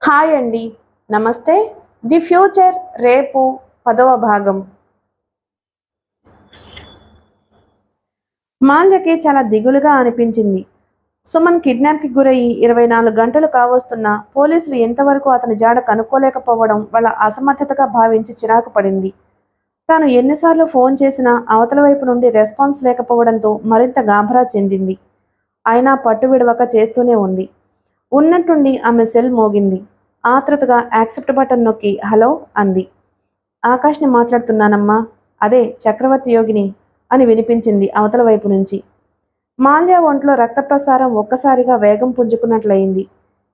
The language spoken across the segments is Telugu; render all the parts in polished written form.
హాయ్ అండి. నమస్తే. ది ఫ్యూచర్ రేపు 10వ భాగం. మాల్యకి చాలా దిగులుగా అనిపించింది. సుమన్ కిడ్నాప్కి గురయ్యి 24 గంటలు కావస్తున్నా పోలీసులు ఎంతవరకు అతని జాడ కనుక్కోలేకపోవడం వాళ్ళ అసమర్థతగా భావించి చిరాకు పడింది. తాను ఎన్నిసార్లు ఫోన్ చేసినా అవతల వైపు నుండి రెస్పాన్స్ లేకపోవడంతో మరింత గాభరా చెందింది. అయినా పట్టు విడవక చేస్తూనే ఉంది. ఉన్నట్టుండి ఆమె సెల్ మోగింది. ఆతృతగా యాక్సెప్ట్ బటన్ నొక్కి హలో అంది. ఆకాష్ని మాట్లాడుతున్నానమ్మా. అదే చక్రవర్తి యోగిని అని వినిపించింది అవతల వైపు నుంచి. మాల్య ఒంట్లో రక్త ప్రసారం ఒక్కసారిగా వేగం పుంజుకున్నట్లయింది.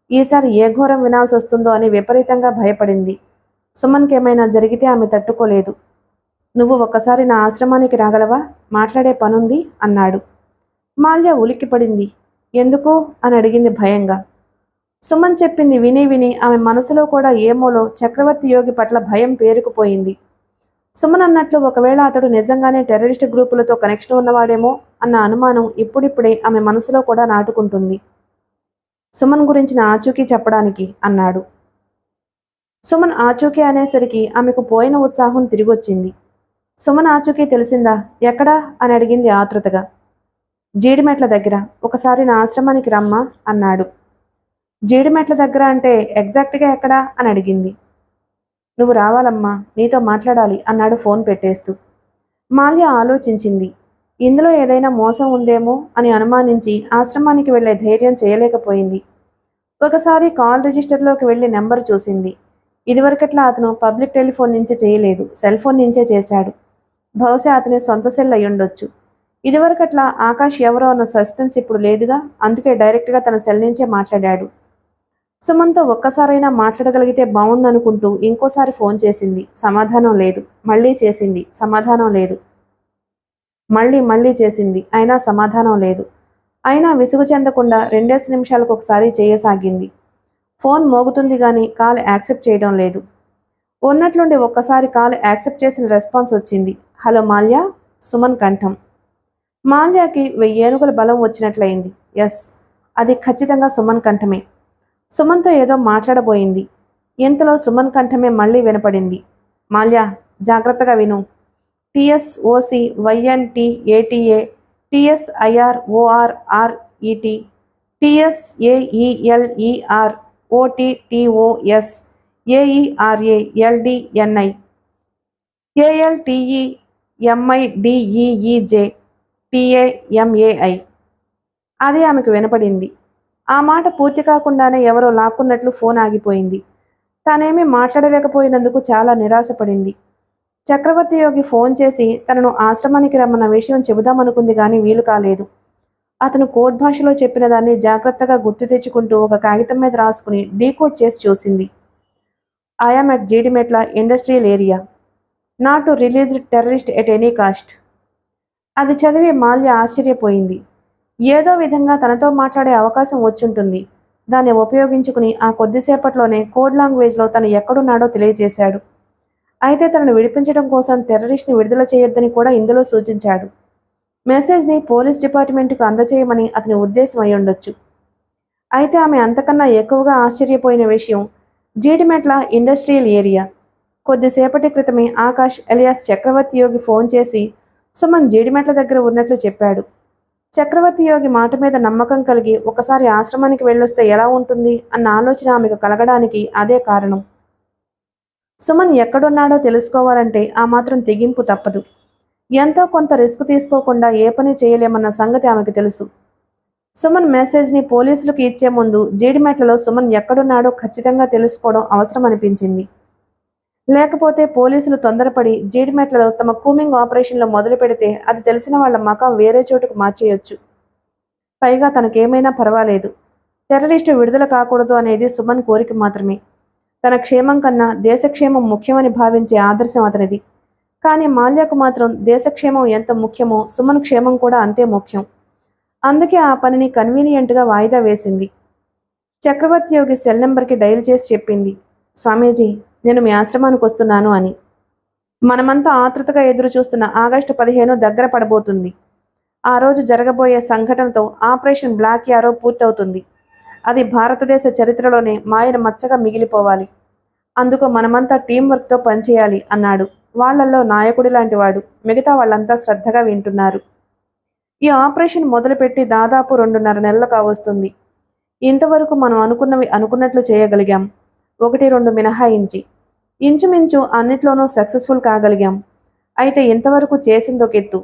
ఈసారి ఏ ఘోరం వినాల్సి వస్తుందో అని విపరీతంగా భయపడింది. సుమన్కేమైనా జరిగితే ఆమె తట్టుకోలేదు. నువ్వు ఒక్కసారి నా ఆశ్రమానికి రాగలవా? మాట్లాడే పనుంది అన్నాడు. మాల్య ఉలిక్కిపడింది. ఎందుకు అని అడిగింది భయంగా. సుమన్ చెప్పింది విని విని ఆమె మనసులో కూడా ఏమోలో చక్రవర్తి యోగి పట్ల భయం పేరుకుపోయింది. సుమన్ అన్నట్లు ఒకవేళ అతడు నిజంగానే టెర్రరిస్ట్ గ్రూపులతో కనెక్షన్ ఉన్నవాడేమో అన్న అనుమానం ఇప్పుడిప్పుడే ఆమె మనసులో కూడా నాటుకుంటుంది. సుమన్ గురించిన ఆచూకీ చెప్పడానికి అన్నాడు. సుమన్ ఆచూకీ అనేసరికి ఆమెకు పోయిన ఉత్సాహం తిరిగొచ్చింది. సుమన్ ఆచూకీ తెలిసిందా? ఎక్కడా అని అడిగింది ఆతృతగా. జీడిమెట్ల దగ్గర. ఒకసారి నా ఆశ్రమానికి రమ్మా అన్నాడు. జీడిమెట్ల దగ్గర అంటే ఎగ్జాక్ట్గా ఎక్కడా అని అడిగింది. నువ్వు రావాలమ్మా, నీతో మాట్లాడాలి అన్నాడు ఫోన్ పెట్టేస్తూ. మాల్య ఆలోచించింది. ఇందులో ఏదైనా మోసం ఉందేమో అని అనుమానించి ఆశ్రమానికి వెళ్లే ధైర్యం చేయలేకపోయింది. ఒకసారి కాల్ రిజిస్టర్లోకి వెళ్లి నెంబర్ చూసింది. ఇదివరకట్లా అతను పబ్లిక్ టెలిఫోన్ నుంచి చేయలేదు, సెల్ ఫోన్ నుంచే చేశాడు. బహుశా అతని సొంత సెల్ అయ్యుండొచ్చు. ఇదివరకట్లా ఆకాష్ ఎవరో అన్న సస్పెన్స్ ఇప్పుడు లేదుగా, అందుకే డైరెక్ట్గా తన సెల్ నుంచే మాట్లాడాడు. సుమన్తో ఒక్కసారైనా మాట్లాడగలిగితే బావుందనుకుంటూ ఇంకోసారి ఫోన్ చేసింది. సమాధానం లేదు. మళ్ళీ చేసింది. సమాధానం లేదు. మళ్ళీ చేసింది. అయినా సమాధానం లేదు. అయినా విసుగు చెందకుండా 2 నిమిషాలకు ఒకసారి చేయసాగింది. ఫోన్ మోగుతుంది గాని కాల్ యాక్సెప్ట్ చేయడం లేదు. ఉన్నట్లుండి ఒక్కసారి కాల్ యాక్సెప్ట్ చేసిన రెస్పాన్స్ వచ్చింది. హలో మాల్యా. సుమన్ కంఠం. మాల్యాకి 1000 ఏనుగుల బలం వచ్చినట్లయింది. ఎస్, అది ఖచ్చితంగా సుమన్ కంఠమే. సుమన్తో ఏదో మాట్లాడబోయింది. ఇంతలో సుమన్ కంఠమే మళ్ళీ వినపడింది. మాల్యా, జాగ్రత్తగా విను. TSOCYNTATA TSIRORRET TSAELEROTTOS AERALDNI ALTEMIDEEJ TAMAI. అదే ఆమెకు వినపడింది. ఆ మాట పూర్తి కాకుండానే ఎవరో లాక్కున్నట్లు ఫోన్ ఆగిపోయింది. తానేమీ మాట్లాడలేకపోయినందుకు చాలా నిరాశపడింది. చక్రవర్తి యోగి ఫోన్ చేసి తనను ఆశ్రమానికి రమ్మన్న విషయం చెబుదామనుకుంది గాని వీలు కాలేదు. అతను కోడ్ భాషలో చెప్పిన దాన్ని జాగ్రత్తగా గుర్తు తెచ్చుకుంటూ ఒక కాగితం మీద రాసుకుని డీకోడ్ చేసి చూసింది. I am at Jeedimetla industrial area. Not to released terrorist at any cost. అది చదివి మాల్య ఆశ్చర్యపోయింది. ఏదో విధంగా తనతో మాట్లాడే అవకాశం వచ్చుంటుంది. దాన్ని ఉపయోగించుకుని ఆ కొద్దిసేపట్లోనే కోడ్ లాంగ్వేజ్లో తను ఎక్కడున్నాడో తెలియజేశాడు. అయితే తనను విడిపించడం కోసం టెర్రరిస్ట్ని విడుదల చేయొద్దని కూడా ఇందులో సూచించాడు. మెసేజ్ని పోలీస్ డిపార్ట్మెంట్కు అందజేయమని అతని ఉద్దేశం అయి ఉండొచ్చు. అయితే ఆమె అంతకన్నా ఎక్కువగా ఆశ్చర్యపోయిన విషయం జీడిమెట్ల ఇండస్ట్రియల్ ఏరియా. కొద్దిసేపటి క్రితమే ఆకాష్ ఎలియాస్ చక్రవర్తి యోగి ఫోన్ చేసి సుమన్ జీడిమెట్ల దగ్గర ఉన్నట్లు చెప్పాడు. చక్రవర్తి యోగి మాట మీద నమ్మకం కలిగి ఒకసారి ఆశ్రమానికి వెళ్ళొస్తే ఎలా ఉంటుంది అన్న ఆలోచన ఆమెకు కలగడానికి అదే కారణం. సుమన్ ఎక్కడున్నాడో తెలుసుకోవాలంటే ఆ మాత్రం తెగింపు తప్పదు. ఎంతో కొంత రిస్క్ తీసుకోకుండా ఏ పని చేయలేమన్న సంగతి ఆమెకు తెలుసు. సుమన్ మెసేజ్ని పోలీసులకు ఇచ్చే ముందు జీడిమెట్లలో సుమన్ ఎక్కడున్నాడో ఖచ్చితంగా తెలుసుకోవడం అవసరం అనిపించింది. లేకపోతే పోలీసులు తొందరపడి జీడిమెట్లలో తమ కూమింగ్ ఆపరేషన్లో మొదలు పెడితే అది తెలిసిన వాళ్ల మకం వేరే చోటుకు మార్చేయొచ్చు. పైగా తనకేమైనా పర్వాలేదు, టెర్రరిస్టు విడుదల కాకూడదు అనేది సుమన్ కోరిక మాత్రమే. తన క్షేమం కన్నా దేశక్షేమం ముఖ్యమని భావించే ఆదర్శం అతనిది. కానీ మాల్యకు మాత్రం దేశక్షేమం ఎంత ముఖ్యమో సుమన్ క్షేమం కూడా అంతే ముఖ్యం. అందుకే ఆ పనిని కన్వీనియంట్గా వాయిదా వేసింది. చక్రవర్తి యోగి సెల్ నెంబర్కి డయల్ చేసి చెప్పింది, స్వామీజీ, నేను మీ ఆశ్రమానికి వస్తున్నాను అని. మనమంతా ఆతృతగా ఎదురు చూస్తున్న ఆగస్టు 15 దగ్గర పడబోతుంది. ఆ రోజు జరగబోయే సంఘటనతో ఆపరేషన్ బ్లాక్ యారో పూర్తవుతుంది. అది భారతదేశ చరిత్రలోనే మాయన మచ్చగా మిగిలిపోవాలి. అందుకు మనమంతా టీం వర్క్తో పనిచేయాలి అన్నాడు. వాళ్లల్లో నాయకుడి లాంటి వాడు. మిగతా వాళ్ళంతా శ్రద్ధగా వింటున్నారు. ఈ ఆపరేషన్ మొదలుపెట్టి దాదాపు 2.5 నెలలు కావస్తుంది. ఇంతవరకు మనం అనుకున్నవి అనుకున్నట్లు చేయగలిగాం. 1-2 మినహాయించి ఇంచుమించు అన్నిట్లోనూ సక్సెస్ఫుల్ కాగలిగాం. అయితే ఇంతవరకు చేసిందొక ఎత్తు.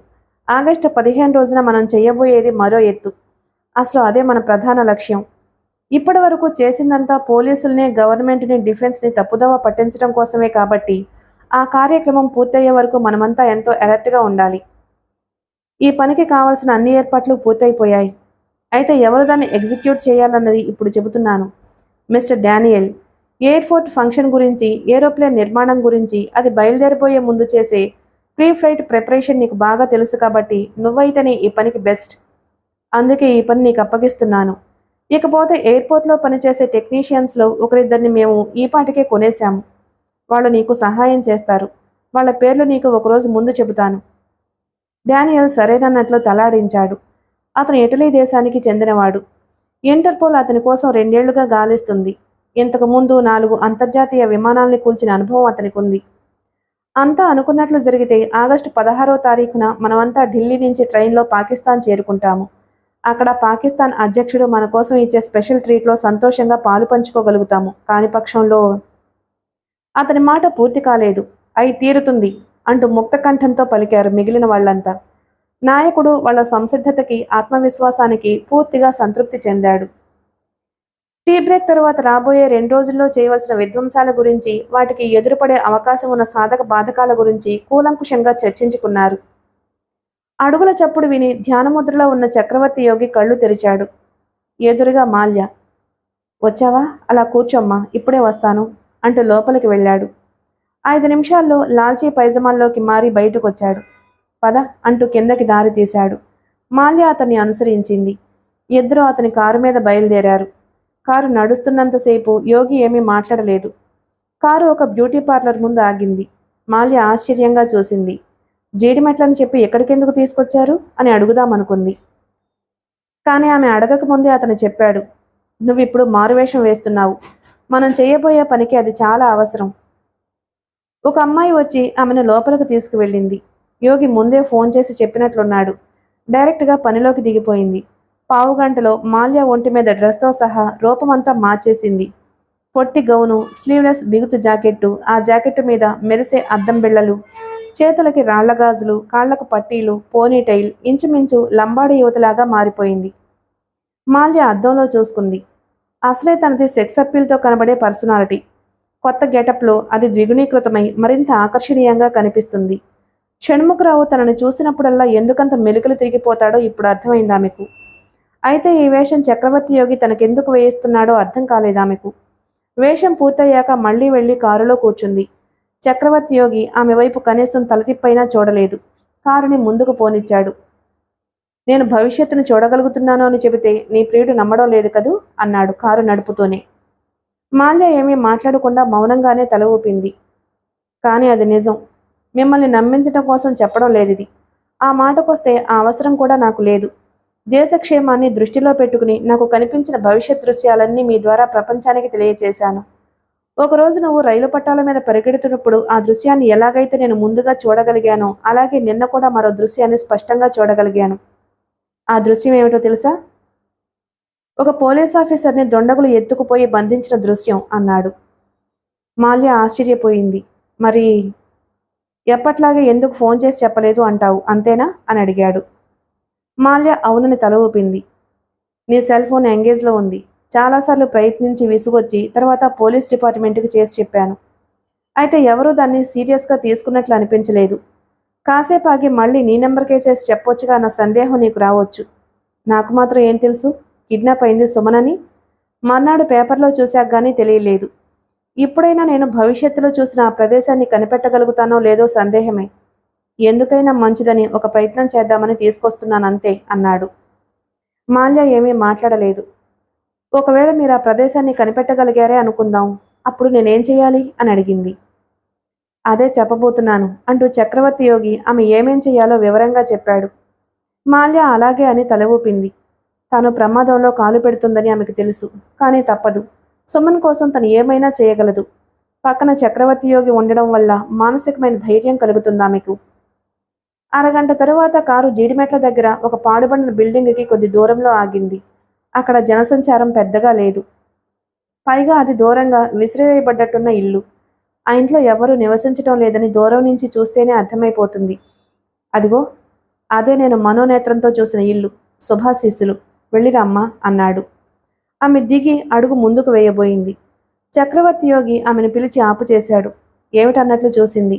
ఆగస్టు 15 రోజున మనం చేయబోయేది మరో ఎత్తు. అసలు అదే మన ప్రధాన లక్ష్యం. ఇప్పటి వరకు చేసిందంతా పోలీసుల్ని, గవర్నమెంట్ని, డిఫెన్స్ని తప్పుదోవ పట్టించడం కోసమే కాబట్టి ఆ కార్యక్రమం పూర్తయ్యే వరకు మనమంతా ఎంతో అలర్ట్గా ఉండాలి. ఈ పనికి కావాల్సిన అన్ని ఏర్పాట్లు పూర్తయిపోయాయి. అయితే ఎవరు దాన్ని ఎగ్జిక్యూట్ చేయాలన్నది ఇప్పుడు చెబుతున్నాను. మిస్టర్ డానియల్, ఎయిర్పోర్ట్ ఫంక్షన్ గురించి, ఏరోప్లేన్ నిర్మాణం గురించి, అది బయలుదేరిపోయే ముందు చేసే ప్రీ ఫ్లైట్ ప్రిపరేషన్ నీకు బాగా తెలుసు కాబట్టి నువ్వైతేనే ఈ పనికి బెస్ట్. అందుకే ఈ పని నీకు అప్పగిస్తున్నాను. ఇకపోతే ఎయిర్పోర్ట్లో పనిచేసే టెక్నీషియన్స్లో ఒకరిద్దరిని మేము ఈ పాటికే కొనేశాము. వాళ్ళు నీకు సహాయం చేస్తారు. వాళ్ళ పేర్లు నీకు ఒకరోజు ముందు చెబుతాను. డానియల్ సరేనన్నట్లు తలాడించాడు. అతను ఇటలీ దేశానికి చెందినవాడు. ఇంటర్పోల్ అతని కోసం 2 ఏళ్లుగా గాలిస్తుంది. ఇంతకుముందు 4 అంతర్జాతీయ విమానాల్ని కూల్చిన అనుభవం అతనికి ఉంది. అంతా అనుకున్నట్లు జరిగితే ఆగస్టు 16వ తారీఖున మనమంతా ఢిల్లీ నుంచి ట్రైన్లో పాకిస్తాన్ చేరుకుంటాము. అక్కడ పాకిస్తాన్ అధ్యక్షుడు మన కోసం ఇచ్చే స్పెషల్ ట్రీట్లో సంతోషంగా పాలు పంచుకోగలుగుతాము. కాని పక్షంలో అతని మాట పూర్తి కాలేదు. అయి తీరుతుంది అంటూ ముక్తకంఠంతో పలికారు మిగిలిన వాళ్లంతా. నాయకుడు వాళ్ల సంసిద్ధతకి, ఆత్మవిశ్వాసానికి పూర్తిగా సంతృప్తి చెందాడు. టీ బ్రేక్ తర్వాత రాబోయే 2 రోజుల్లో చేయవలసిన విధ్వంసాల గురించి, వాటికి ఎదురుపడే అవకాశం ఉన్న సాధక బాధకాల గురించి కూలంకుషంగా చర్చించుకున్నారు. అడుగుల చప్పుడు విని ధ్యానముద్రలో ఉన్న చక్రవర్తి యోగి కళ్ళు తెరిచాడు. ఎదురుగా మాల్య. వచ్చావా? అలా కూర్చోమ్మా, ఇప్పుడే వస్తాను అంటూ లోపలికి వెళ్ళాడు. 5 నిమిషాల్లో లాల్చీ పైజమాల్లోకి మారి బయటకొచ్చాడు. పద అంటూ కిందకి దారి తీశాడు. మాల్య అతన్ని అనుసరించింది. ఇద్దరూ అతని కారు మీద బయలుదేరారు. కారు నడుస్తున్నంతసేపు యోగి ఏమీ మాట్లాడలేదు. కారు ఒక బ్యూటీ పార్లర్ ముందు ఆగింది. మాల్య ఆశ్చర్యంగా చూసింది. జీడిమెట్లని చెప్పి ఎక్కడికెందుకు తీసుకొచ్చారు అని అడుగుదామనుకుంది. కానీ ఆమె అడగకముందే అతను చెప్పాడు. నువ్విప్పుడు మారువేషం వేస్తున్నావు. మనం చేయబోయే పనికి అది చాలా అవసరం. ఒక అమ్మాయి వచ్చి ఆమెను లోపలికి తీసుకువెళ్ళింది. యోగి ముందే ఫోన్ చేసి చెప్పినట్లున్నాడు. డైరెక్ట్గా పనిలోకి దిగిపోయింది. పావుగంటలో మాల్య ఒంటి మీద డ్రెస్తో సహా రూపమంతా మార్చేసింది. పొట్టి గౌను, స్లీవ్లెస్ బిగుతు జాకెట్టు, ఆ జాకెట్టు మీద మెరిసే అద్దం బిళ్ళలు, చేతులకి రాళ్లగాజులు, కాళ్లకు పట్టీలు, పోనీటైల్, ఇంచుమించు లంబాడి యువతలాగా మారిపోయింది. మాల్య అద్దంలో చూసుకుంది. అసలే తనది సెక్స్ అప్పీల్తో కనబడే పర్సనాలిటీ. కొత్త గెటప్లో అది ద్విగుణీకృతమై మరింత ఆకర్షణీయంగా కనిపిస్తుంది. షణ్ముఖరావు తనని చూసినప్పుడల్లా ఎందుకంత మెలికలు తిరిగిపోతాడో ఇప్పుడు అర్థమైంది ఆమెకు. అయితే ఈ వేషం చక్రవర్తి యోగి తనకెందుకు వేయిస్తున్నాడో అర్థం కాలేదామెకు. వేషం పూర్తయ్యాక మళ్లీ వెళ్లి కారులో కూర్చుంది. చక్రవర్తి యోగి ఆమె వైపు కనీసం తలతిప్పైనా చూడలేదు. కారుని ముందుకు పోనిచ్చాడు. నేను భవిష్యత్తును చూడగలుగుతున్నాను అని చెబితే నీ ప్రియుడు నమ్మడం లేదు కదూ అన్నాడు కారు నడుపుతూనే. మాల్య ఏమీ మాట్లాడకుండా మౌనంగానే తల ఊపింది. కానీ అది నిజం. మిమ్మల్ని నమ్మించటం కోసం చెప్పడం లేదిది. ఆ మాటకొస్తే ఆ అవసరం కూడా నాకు లేదు. దేశక్షేమాన్ని దృష్టిలో పెట్టుకుని నాకు కనిపించిన భవిష్యత్ దృశ్యాలన్నీ మీ ద్వారా ప్రపంచానికి తెలియచేశాను. ఒకరోజు నువ్వు రైలు పట్టాల మీద పరిగెడుతున్నప్పుడు ఆ దృశ్యాన్ని ఎలాగైతే నేను ముందుగా చూడగలిగానో అలాగే నిన్న కూడా మరో దృశ్యాన్ని స్పష్టంగా చూడగలిగాను. ఆ దృశ్యం ఏమిటో తెలుసా? ఒక పోలీస్ ఆఫీసర్ని దొండగులు ఎత్తుకుపోయి బంధించిన దృశ్యం అన్నాడు. మాల్య ఆశ్చర్యపోయింది. మరి ఎప్పట్లాగే ఎందుకు ఫోన్ చేసి చెప్పలేదు అంటావు, అంతేనా అని అడిగాడు. మాల్య అవునని తల ఊపింది. నీ సెల్ ఫోన్ ఎంగేజ్లో ఉంది. చాలాసార్లు ప్రయత్నించి విసుగొచ్చి తర్వాత పోలీస్ డిపార్ట్మెంట్కి చేసి చెప్పాను. అయితే ఎవరూ దాన్ని సీరియస్గా తీసుకున్నట్లు అనిపించలేదు. కాసేపు ఆగి మళ్ళీ నీ నెంబర్కే చేసి చెప్పొచ్చుగా అన్న సందేహం నీకు రావచ్చు. నాకు మాత్రం ఏం తెలుసు కిడ్నాప్ అయింది సుమనని? మర్నాడు పేపర్లో చూశాక కానీ తెలియలేదు. ఇప్పుడైనా నేను భవిష్యత్తులో చూసిన ఆ ప్రదేశాన్ని కనిపెట్టగలుగుతానో లేదో సందేహమే. ఎందుకైనా మంచిదని ఒక ప్రయత్నం చేద్దామని తీసుకొస్తున్నానంతే అన్నాడు. మాల్య ఏమీ మాట్లాడలేదు. ఒకవేళ మీరు ఆ ప్రదేశాన్ని కనిపెట్టగలిగారే అనుకుందాం, అప్పుడు నేనేం చెయ్యాలి అని అడిగింది. అదే చెప్పబోతున్నాను అంటూ చక్రవర్తి యోగి ఆమె ఏమేం చెయ్యాలో వివరంగా చెప్పాడు. మాల్య అలాగే అని తల ఊపింది. తాను ప్రమాదంలో కాలు పెడుతుందని ఆమెకు తెలుసు. కానీ తప్పదు. సుమన్ కోసం తను ఏమైనా చేయగలదు. పక్కన చక్రవర్తి యోగి ఉండడం వల్ల మానసికమైన ధైర్యం కలుగుతుంది ఆమెకు. అరగంట తరువాత కారు జీడిమెట్ల దగ్గర ఒక పాడుబడిన బిల్డింగ్కి కొద్ది దూరంలో ఆగింది. అక్కడ జనసంచారం పెద్దగా లేదు. పైగా అది దూరంగా విసిరివేయబడ్డట్టున్న ఇల్లు. ఆ ఇంట్లో ఎవరూ నివసించటం లేదని దూరం నుంచి చూస్తేనే అర్థమైపోతుంది. అదిగో, అదే నేను మనోనేత్రంతో చూసిన ఇల్లు. శుభాశీస్సులు. వెళ్ళిరమ్మా అన్నాడు. ఆమె దిగి అడుగు ముందుకు వేయబోయింది. చక్రవర్తి యోగి ఆమెను పిలిచి ఆపు చేశాడు. ఏమిటన్నట్లు చూసింది.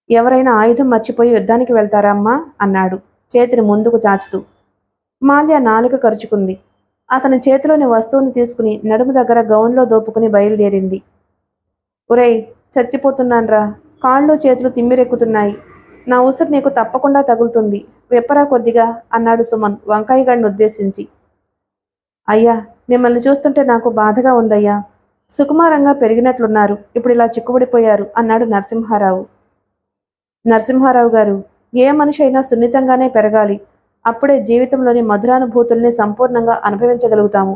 ఎవరైనా ఆయుధం మర్చిపోయి యుద్ధానికి వెళ్తారా అమ్మా అన్నాడు చేతిని ముందుకు చాచుతూ. మాల్య నాలుక కరుచుకుంది. అతని చేతిలోని వస్తువుని తీసుకుని నడుము దగ్గర గౌన్లో దోపుకుని బయలుదేరింది. ఒరేయ్, చచ్చిపోతున్నాన్రా, కాళ్ళు చేతులు తిమ్మిరెక్కుతున్నాయి. నా ఉసురు నీకు తప్పకుండా తగులుతుంది. వెప్పరా కొద్దిగా అన్నాడు సుమన్ వంకాయగాడిని ఉద్దేశించి. అయ్యా, మిమ్మల్ని చూస్తుంటే నాకు బాధగా ఉందయ్యా. సుకుమారంగా పెరిగినట్లున్నారు, ఇప్పుడు ఇలా చిక్కుబడిపోయారు అన్నాడు నరసింహారావు. నరసింహారావు గారు, ఏ మనిషి అయినా సున్నితంగానే పెరగాలి. అప్పుడే జీవితంలోని మధురానుభూతుల్ని సంపూర్ణంగా అనుభవించగలుగుతాము.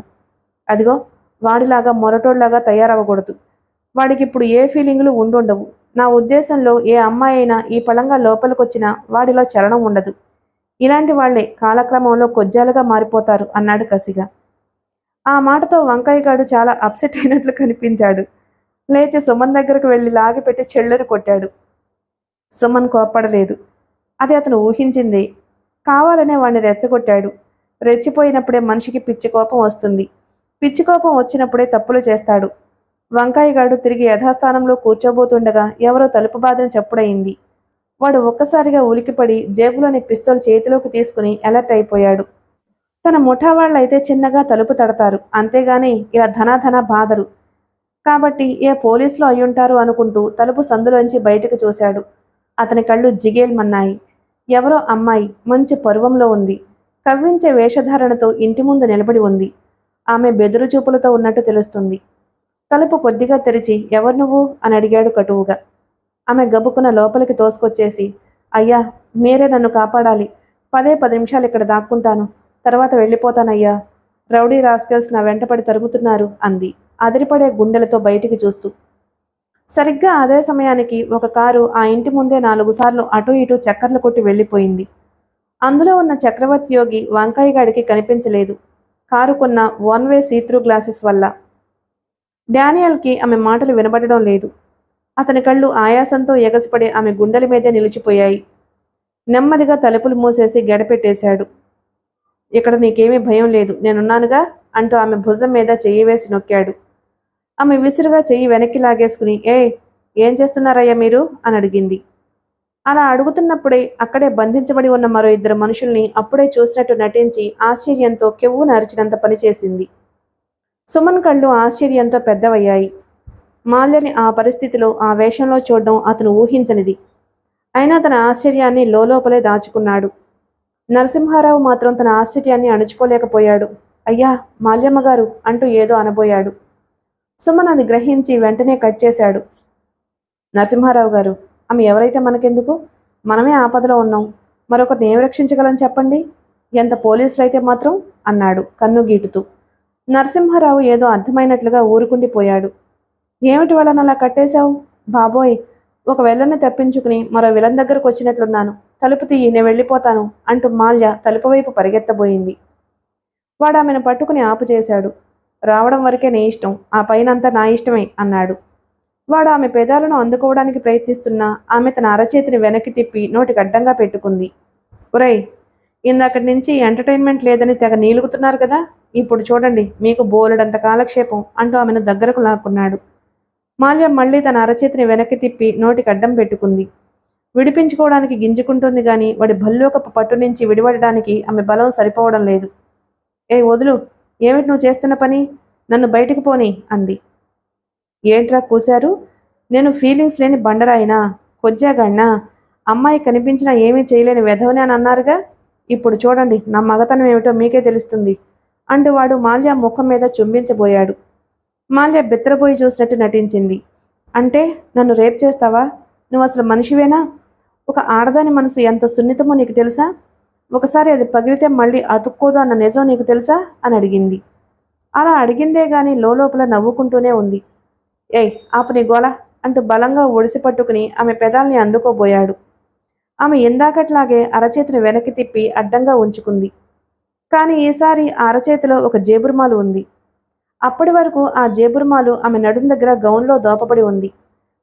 అదిగో, వాడిలాగా మొరటోళ్లాగా తయారవ్వకూడదు. వాడికి ఇప్పుడు ఏ ఫీలింగులు ఉండుండవు. నా ఉద్దేశంలో ఏ అమ్మాయి అయినా ఈ పళంగా లోపలికొచ్చినా వాడిలో చలనం ఉండదు. ఇలాంటి వాళ్లే కాలక్రమంలో కొజ్జాలుగా మారిపోతారు అన్నాడు కసిగా. ఆ మాటతో వంకాయగాడు చాలా అప్సెట్ అయినట్లు కనిపించాడు. లేచి సుమన్ దగ్గరకు వెళ్ళి లాగిపెట్టి చెల్లెరు కొట్టాడు. సుమన్ కోప్పడలేదు. అది అతను ఊహించింది. కావాలనే వాడిని రెచ్చగొట్టాడు. రెచ్చిపోయినప్పుడే మనిషికి పిచ్చి కోపం వస్తుంది. పిచ్చి కోపం వచ్చినప్పుడే తప్పులు చేస్తాడు. వంకాయగాడు తిరిగి యథాస్థానంలో కూర్చోబోతుండగా ఎవరో తలుపు బాధన చప్పుడయింది. వాడు ఒక్కసారిగా ఉలికిపడి జేబులోని పిస్తోల్ చేతిలోకి తీసుకుని అలర్ట్ అయిపోయాడు. తన ముఠా వాళ్ళైతే చిన్నగా తలుపు తడతారు, అంతేగాని ఇలా ధనాధన బాధరు. కాబట్టి ఏ పోలీసులు అయ్యుంటారు అనుకుంటూ తలుపు సందులోంచి బయటకు చూశాడు. అతని కళ్ళు జిగేల్మన్నాయి. ఎవరో అమ్మాయి మంచి పరువంలో ఉంది. కవ్వించే వేషధారణతో ఇంటి ముందు నిలబడి ఉంది. ఆమె బెదురు చూపులతో ఉన్నట్టు తెలుస్తుంది. తలుపు కొద్దిగా తెరిచి ఎవరు నువ్వు అని అడిగాడు కటువుగా. ఆమె గబుక్కున లోపలికి తోసుకొచ్చేసి, అయ్యా, మీరే నన్ను కాపాడాలి. 10 నిమిషాలు ఇక్కడ దాక్కుంటాను, తర్వాత వెళ్ళిపోతానయ్యా. రౌడీ రాస్కెల్స్ నా వెంటపడి తరుగుతున్నారు అంది అదిరిపడే గుండెలతో బయటికి చూస్తూ. సరిగ్గా అదే సమయానికి ఒక కారు ఆ ఇంటి ముందే 4 సార్లు అటూ ఇటూ చక్కర్లు కొట్టి వెళ్ళిపోయింది. అందులో ఉన్న చక్రవర్తి యోగి వంకాయగాడికి కనిపించలేదు. కారు కొన్న 1-వే సీత్రూ గ్లాసెస్ వల్ల. డానియల్కి ఆమె మాటలు వినబడడం లేదు. అతని కళ్ళు ఆయాసంతో ఎగసిపడి ఆమె గుండెల మీదే నిలిచిపోయాయి. నెమ్మదిగా తలుపులు మూసేసి గడపెట్టేశాడు. ఇక్కడ నీకేమీ భయం లేదు, నేనున్నానుగా అంటూ ఆమె భుజం మీద చెయ్యి వేసి నొక్కాడు. ఆమె విసురుగా చెయ్యి వెనక్కి లాగేసుకుని, ఏం చేస్తున్నారయ్యా మీరు అని అడిగింది. అలా అడుగుతున్నప్పుడే అక్కడే బంధించబడి ఉన్న మరో 2 మనుషుల్ని అప్పుడే చూసినట్టు నటించి ఆశ్చర్యంతో కెవ్వున అరిచినంత పనిచేసింది. సుమన్ కళ్ళు ఆశ్చర్యంతో పెద్దవయ్యాయి. మాల్యని ఆ పరిస్థితిలో ఆ వేషంలో చూడడం అతను ఊహించనిది. అయినా తన ఆశ్చర్యాన్ని లోపలే దాచుకున్నాడు. నరసింహారావు మాత్రం తన ఆశ్చర్యాన్ని అణుచుకోలేకపోయాడు. అయ్యా, మాల్యమ్మ గారు అంటూ ఏదో అనబోయాడు. సుమన్ అది గ్రహించి వెంటనే కట్ చేశాడు. నరసింహారావు గారు, ఆమె ఎవరైతే మనకెందుకు? మనమే ఆపదలో ఉన్నాం. మరొకరిని ఏం రక్షించగలం చెప్పండి? ఎంత పోలీసులైతే మాత్రం అన్నాడు కన్ను గీటుతూ. నరసింహారావు ఏదో అర్థమైనట్లుగా ఊరుకుండిపోయాడు. ఏమిటి వాళ్ళని అలా కట్టేశావు? బాబోయ్, ఒక వెళ్ళని తప్పించుకుని మరో విలన్ దగ్గరకు వచ్చినట్లున్నాను. తలుపు తీయి, నేను వెళ్ళిపోతాను అంటూ మాల్య తలుపు వైపు పరిగెత్తబోయింది. వాడు ఆమెను పట్టుకుని ఆపు చేశాడు. రావడం వరకే నీ ఇష్టం, ఆ పైనంతా నా ఇష్టమే అన్నాడు. వాడు ఆమె పెదాలను అందుకోవడానికి ప్రయత్నిస్తున్నా ఆమె తన అరచేతిని వెనక్కి తిప్పి నోటికి అడ్డంగా పెట్టుకుంది. ఒరేయ్, ఇందాకటి నుంచి ఎంటర్టైన్మెంట్ లేదని తెగ నీలుగుతున్నారు కదా, ఇప్పుడు చూడండి మీకు బోలెడంత కాలక్షేపం అంటూ ఆమెను దగ్గరకు లాక్కున్నాడు. మాల్య మళ్ళీ తన అరచేతిని వెనక్కి తిప్పి నోటికి అడ్డం పెట్టుకుంది. విడిపించుకోవడానికి గింజుకుంటుంది గాని వాడి భల్లూకపు పట్టు నుంచి విడిపడడానికి ఆమె బలం సరిపోవడం లేదు. వదులు, ఏమిటి నువ్వు చేస్తున్న పని? నన్ను బయటికి పోని అంది. ఏంట్రా కూశారు? నేను ఫీలింగ్స్ లేని బండరాయినా, కొజ్జాగాడినా? అమ్మాయి కనిపించినా ఏమీ చేయలేని వెధవని అని అన్నారుగా. ఇప్పుడు చూడండి నా మగతనం ఏమిటో మీకే తెలుస్తుంది అంటూ వాడు మాల్య ముఖం మీద చుంబించబోయాడు. మాల్య బెత్తరబోయి చూసినట్టు నటించింది. అంటే నన్ను రేప్ చేస్తావా? నువ్వు అసలు మనిషివేనా? ఒక ఆడదాని మనసు ఎంత సున్నితమో నీకు తెలుసా? ఒకసారి అది పగిలితే మళ్ళీ అతుక్కోదు అన్న నిజం నీకు తెలుసా అని అడిగింది. అలా అడిగిందే గాని లోపల నవ్వుకుంటూనే ఉంది. ఏయ్ ఆపు నీ గోల అంటూ బలంగా ఒడిసి పట్టుకుని ఆమె పెదాల్ని అందుకోబోయాడు. ఆమె ఇందాకట్లాగే అరచేతిని వెనక్కి తిప్పి అడ్డంగా ఉంచుకుంది. కానీ ఈసారి ఆ అరచేతిలో ఒక జేబురుమాలు ఉంది. అప్పటి వరకు ఆ జేబురుమాలు ఆమె నడుం దగ్గర గౌన్లో దోపబడి ఉంది.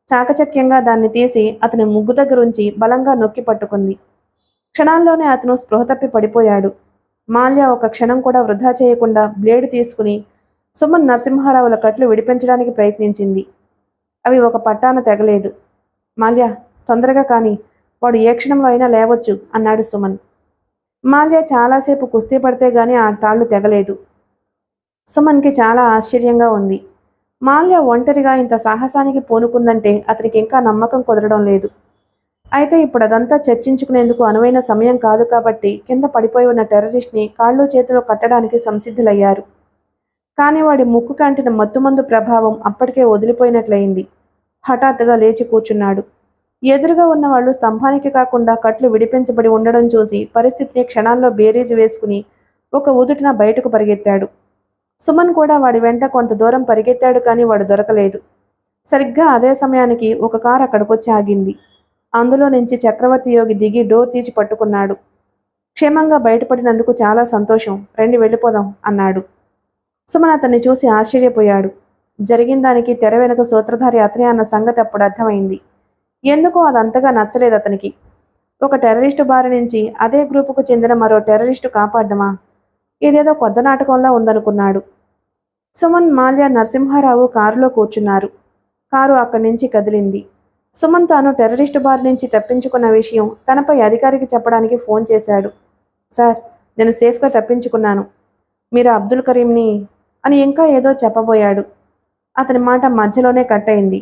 చాకచక్యంగా దాన్ని తీసి అతని ముగ్గు దగ్గరుంచి బలంగా నొక్కి పట్టుకుంది. క్షణాల్లోనే అతను స్పృహ తప్పి పడిపోయాడు. మాల్య ఒక క్షణం కూడా వృధా చేయకుండా బ్లేడు తీసుకుని సుమన్ నరసింహారావుల కట్లు విడిపించడానికి ప్రయత్నించింది. అవి ఒక పట్టాన తెగలేదు. మాల్య తొందరగా కాని, వాడు ఏ క్షణంలో అయినా లేవచ్చు అన్నాడు సుమన్. మాల్య చాలాసేపు కుస్తీ పడితే గాని ఆ తాళ్లు తెగలేదు. సుమన్కి చాలా ఆశ్చర్యంగా ఉంది. మాల్య ఒంటరిగా ఇంత సాహసానికి పూనుకుందంటే అతనికి ఇంకా నమ్మకం కుదరడం లేదు. అయితే ఇప్పుడు అదంతా చర్చించుకునేందుకు అనువైన సమయం కాదు కాబట్టి కింద పడిపోయి ఉన్న టెర్రరిస్ట్ని కాళ్ళు చేతులు కట్టడానికి సంసిద్ధులయ్యారు. కానీ వాడి ముక్కు కంటిన మత్తుమందు ప్రభావం అప్పటికే వదిలిపోయినట్లయింది. హఠాత్తుగా లేచి కూర్చున్నాడు. ఎదురుగా ఉన్నవాళ్లు స్తంభానికి కాకుండా కట్లు విడిపించబడి ఉండడం చూసి పరిస్థితిని క్షణాల్లో బేరీజు వేసుకుని ఒక ఉదుటిన బయటకు పరిగెత్తాడు. సుమన్ కూడా వాడి వెంట కొంత దూరం పరిగెత్తాడు కానీ వాడు దొరకలేదు. సరిగ్గా అదే సమయానికి ఒక కారు అక్కడికొచ్చి ఆగింది. అందులో నుంచి చక్రవర్తి యోగి దిగి డోర్ తీసి పట్టుకున్నాడు. క్షేమంగా బయటపడినందుకు చాలా సంతోషం, రండి వెళ్ళిపోదాం అన్నాడు. సుమన్ అతన్ని చూసి ఆశ్చర్యపోయాడు. జరిగిన దానికి తెర వెనుక సూత్రధారి అతనే అన్న సంగతి అప్పుడు అర్థమైంది. ఎందుకో అదంతగా నచ్చలేదు అతనికి. ఒక టెర్రరిస్టు బారి నుంచి అదే గ్రూపుకు చెందిన మరో టెర్రరిస్టు కాపాడ్డమా? ఇదేదో కొత్త నాటకంలా ఉందనుకున్నాడు. సుమన్, మాల్య, నరసింహారావు కారులో కూర్చున్నారు. కారు అక్కడి నుంచి కదిలింది. సుమన్ తాను టెర్రరిస్టు బారి నుంచి తప్పించుకున్న విషయం తనపై అధికారికి చెప్పడానికి ఫోన్ చేశాడు. సార్, నేను సేఫ్గా తప్పించుకున్నాను. మీరు అబ్దుల్ కరీంని అని ఇంకా ఏదో చెప్పబోయాడు. అతని మాట మధ్యలోనే కట్ అయింది.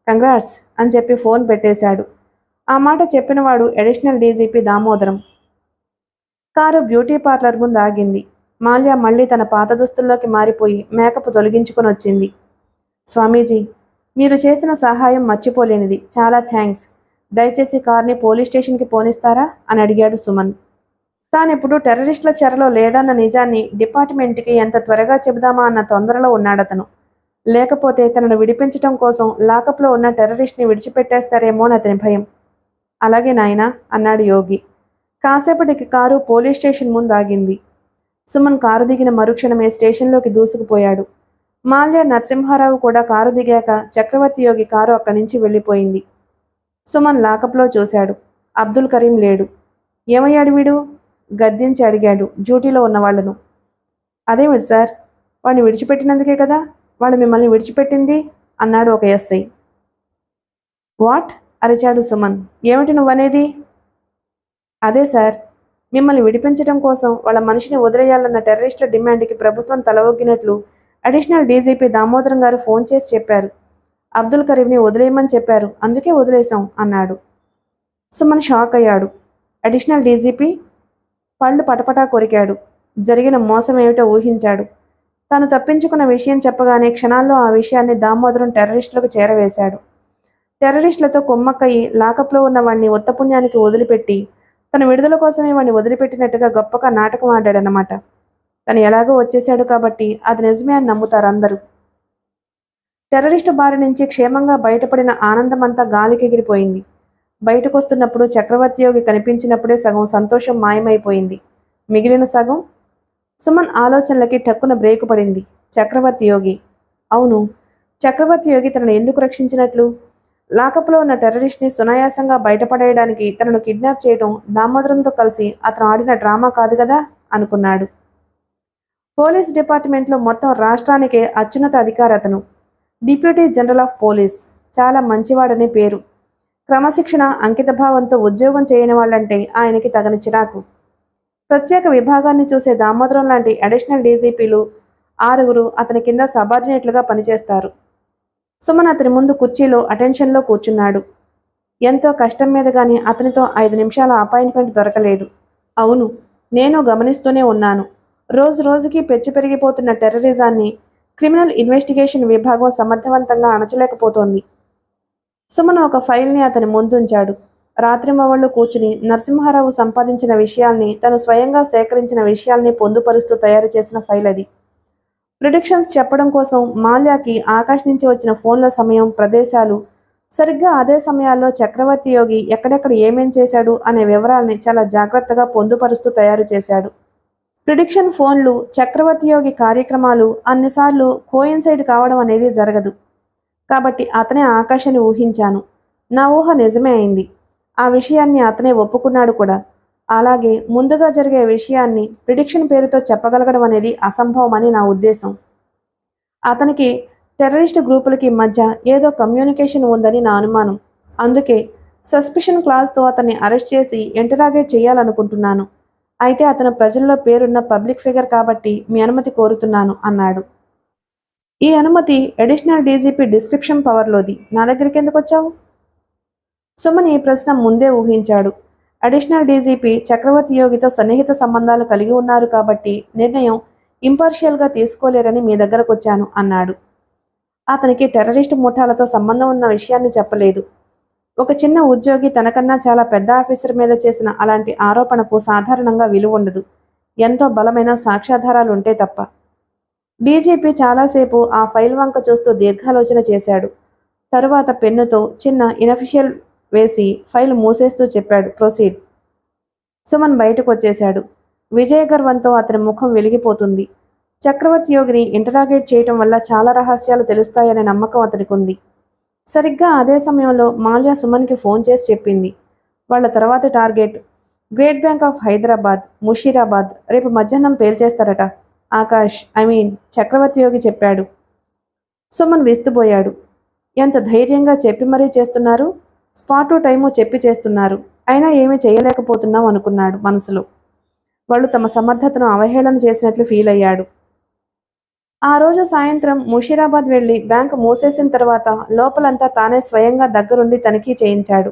కంగ్రాట్స్ అని చెప్పి ఫోన్ పెట్టేశాడు. ఆ మాట చెప్పినవాడు additional DGP Damodaram. Car beauty parlour ముందు ఆగింది. మాల్య మళ్ళీ తన పాత దుస్తుల్లోకి మారిపోయి మేకప్ తొలగించుకొని వచ్చింది. స్వామీజీ, మీరు చేసిన సహాయం మర్చిపోలేనిది. చాలా థ్యాంక్స్. దయచేసి కార్ని పోలీస్ స్టేషన్కి పోనిస్తారా అని అడిగాడు సుమన్. తానెప్పుడు టెర్రరిస్టుల చెరలో లేడన్న నిజాన్ని డిపార్ట్మెంట్కి ఎంత త్వరగా చెబుదామా అన్న తొందరలో ఉన్నాడతను. లేకపోతే తనను విడిపించటం కోసం లాకప్లో ఉన్న టెర్రరిస్ట్ని విడిచిపెట్టేస్తారేమో అని అతని భయం. అలాగే నాయనా అన్నాడు యోగి. కాసేపటికి కారు పోలీస్ స్టేషన్ ముందు ఆగింది. సుమన్ కారు దిగిన మరుక్షణమే స్టేషన్లోకి దూసుకుపోయాడు. మాల్య, నరసింహారావు కూడా కారు దిగాక చక్రవర్తి యోగి కారు అక్కడి నుంచి వెళ్ళిపోయింది. సుమన్ లాకప్లో చూశాడు. అబ్దుల్ కరీం లేడు. ఏమయ్యాడు వీడు? గద్దించి అడిగాడు డ్యూటీలో ఉన్నవాళ్లను. అదేమిటి సార్, వాడిని విడిచిపెట్టినందుకే కదా వాడు మిమ్మల్ని విడిచిపెట్టింది అన్నాడు ఒక ఎస్ఐ. వాట్ అరిచాడు సుమన్. ఏమిటి నువ్వనేది? అదే సార్, మిమ్మల్ని విడిపించడం కోసం వాళ్ళ మనిషిని వదిలేయాలన్న టెర్రరిస్టుల డిమాండ్కి ప్రభుత్వం తలవొగ్గినట్లు అడిషనల్ డీజీపీ దామోదరం గారు ఫోన్ చేసి చెప్పారు. అబ్దుల్ కరీంని వదిలేయమని చెప్పారు, అందుకే వదిలేశాం అన్నాడు. సుమన్ షాక్ అయ్యాడు. Additional DGP? పళ్ళు పటపటా కొరికాడు. జరిగిన మోసం ఏమిటో ఊహించాడు. తాను తప్పించుకున్న విషయం చెప్పగానే క్షణాల్లో ఆ విషయాన్ని దామోదరం టెర్రరిస్టులకు చేరవేశాడు. టెర్రరిస్టులతో కొమ్మక్కయి లాకప్లో ఉన్న వాడిని ఉత్తపుణ్యానికి వదిలిపెట్టి తన విడుదల కోసమే వాడిని వదిలిపెట్టినట్టుగా గొప్పగా నాటకం ఆడాడనమాట. తను ఎలాగో వచ్చేశాడు కాబట్టి అది నిజమే అని నమ్ముతారు అందరూ. టెర్రరిస్టు బారి నుంచి క్షేమంగా బయటపడిన ఆనందమంతా గాలికెగిరిపోయింది. బయటకొస్తున్నప్పుడు చక్రవర్తి యోగి కనిపించినప్పుడే సగం సంతోషం మాయమైపోయింది. మిగిలిన సగం? సుమన్ ఆలోచనలకి టక్కున బ్రేకు పడింది. చక్రవర్తి యోగి. అవును, చక్రవర్తి యోగి తనను ఎందుకు రక్షించినట్లు? లాకప్లో ఉన్న టెర్రరిస్ట్ని సునాయాసంగా బయటపడేయడానికి తనను కిడ్నాప్ చేయడం దామోదరంతో కలిసి అతను ఆడిన డ్రామా కాదు కదా అనుకున్నాడు. పోలీస్ డిపార్ట్మెంట్లో మొత్తం రాష్ట్రానికే అత్యున్నత అధికారి అతను. Deputy general of police. చాలా మంచివాడనే పేరు. క్రమశిక్షణ, అంకితభావంతో ఉద్యోగం చేయని వాళ్ళంటే ఆయనకి తగని చిరాకు. ప్రత్యేక విభాగాన్ని చూసే దామోదరం లాంటి అడిషనల్ డీజీపీలు 6 అతని కింద సబార్డినేట్లుగా పనిచేస్తారు. సుమన్ అతని ముందు కుర్చీలో అటెన్షన్లో కూర్చున్నాడు. ఎంతో కష్టం మీద గాని అతనితో 5 నిమిషాల అపాయింట్మెంట్ దొరకలేదు. అవును, నేను గమనిస్తూనే ఉన్నాను. రోజు రోజుకి పెచ్చు పెరిగిపోతున్న టెర్రరిజాన్ని క్రిమినల్ ఇన్వెస్టిగేషన్ విభాగం సమర్థవంతంగా అణచలేకపోతోంది. సుమన్ ఒక ఫైల్ని అతని ముందుంచాడు. రాత్రింబవళ్ళు కూర్చుని నరసింహారావు సంపాదించిన విషయాల్ని, తను స్వయంగా సేకరించిన విషయాల్ని పొందుపరుస్తూ తయారు చేసిన ఫైల్ అది. ప్రిడిక్షన్స్ చెప్పడం కోసం మాల్యాకి ఆకాశ్ నుంచి వచ్చిన ఫోన్ల సమయం, ప్రదేశాలు, సరిగ్గా అదే సమయాల్లో చక్రవర్తి యోగి ఎక్కడెక్కడ ఏమేం చేశాడు అనే వివరాల్ని చాలా జాగ్రత్తగా పొందుపరుస్తూ తయారు చేశాడు. ప్రిడిక్షన్ ఫోన్లు, చక్రవర్తి యోగి కార్యక్రమాలు అన్నిసార్లు కోయిన్సైడ్ కావడం అనేది జరగదు. కాబట్టి అతనే ఆకాష్ అని ఊహించాను. నా ఊహ నిజమే అయింది. ఆ విషయాన్ని అతనే ఒప్పుకున్నాడు కూడా. అలాగే ముందుగా జరిగే విషయాన్ని ప్రిడిక్షన్ పేరుతో చెప్పగలగడం అనేది అసంభవమని నా ఉద్దేశం. అతనికి టెర్రరిస్ట్ గ్రూపులకి మధ్య ఏదో కమ్యూనికేషన్ ఉందని నా అనుమానం. అందుకే సస్పిషన్ క్లాజ్తో అతన్ని అరెస్ట్ చేసి ఇంటరాగేట్ చేయాలనుకుంటున్నాను. అయితే అతను ప్రజల్లో పేరున్న పబ్లిక్ ఫిగర్ కాబట్టి మీ అనుమతి కోరుతున్నాను అన్నాడు. ఈ అనుమతి అడిషనల్ డీజీపీ డిస్క్రిప్షన్ పవర్లోది. నా దగ్గరికి ఎందుకు వచ్చావు? సుమన్ ఈ ప్రశ్న ముందే ఊహించాడు. అడిషనల్ డీజీపీ చక్రవర్తి యోగితో సన్నిహిత సంబంధాలు కలిగి ఉన్నారు కాబట్టి నిర్ణయం ఇంపార్షియల్గా తీసుకోలేరని మీ దగ్గరకు వచ్చాను అన్నాడు. అతనికి టెర్రరిస్టు ముఠాలతో సంబంధం ఉన్న విషయాన్ని చెప్పలేదు. ఒక చిన్న ఉద్యోగి తనకన్నా చాలా పెద్ద ఆఫీసర్ మీద చేసిన అలాంటి ఆరోపణకు సాధారణంగా విలువ ఉండదు, ఎంతో బలమైన సాక్ష్యాధారాలుంటే తప్ప. డీజీపీ చాలాసేపు ఆ ఫైల్ వంక చూస్తూ దీర్ఘాలోచన చేశాడు. తరువాత పెన్నుతో చిన్న ఇనఫిషియల్ వేసి ఫైల్ మూసేస్తూ చెప్పాడు, ప్రొసీడ్. సుమన్ బయటకు వచ్చేశాడు. విజయగర్వంతో అతని ముఖం వెలిగిపోతుంది. చక్రవర్తి యోగిని ఇంటరాగేట్ చేయటం వల్ల చాలా రహస్యాలు తెలుస్తాయనే నమ్మకం అతనికి ఉంది. సరిగ్గా అదే సమయంలో మాల్యా సుమన్కి ఫోన్ చేసి చెప్పింది. వాళ్ళ తర్వాతి target great Bank of Hyderabad, Musheerabad. రేపు మధ్యాహ్నం పేల్చేస్తారట. ఆకాష్, చక్రవర్తి యోగి చెప్పాడు. సుమన్ విస్తుపోయాడు. ఎంత ధైర్యంగా చెప్పి మరీ చేస్తున్నారు. స్పాటు టైము చెప్పి చేస్తున్నారు. అయినా ఏమీ చేయలేకపోతున్నాం అనుకున్నాడు మనసులో. వాళ్ళు తమ సమర్థతను అవహేళన చేసినట్లు ఫీల్ అయ్యాడు. ఆ రోజు సాయంత్రం ముషీరాబాద్ వెళ్లి బ్యాంకు మూసేసిన తర్వాత లోపలంతా తానే స్వయంగా దగ్గరుండి తనిఖీ చేయించాడు.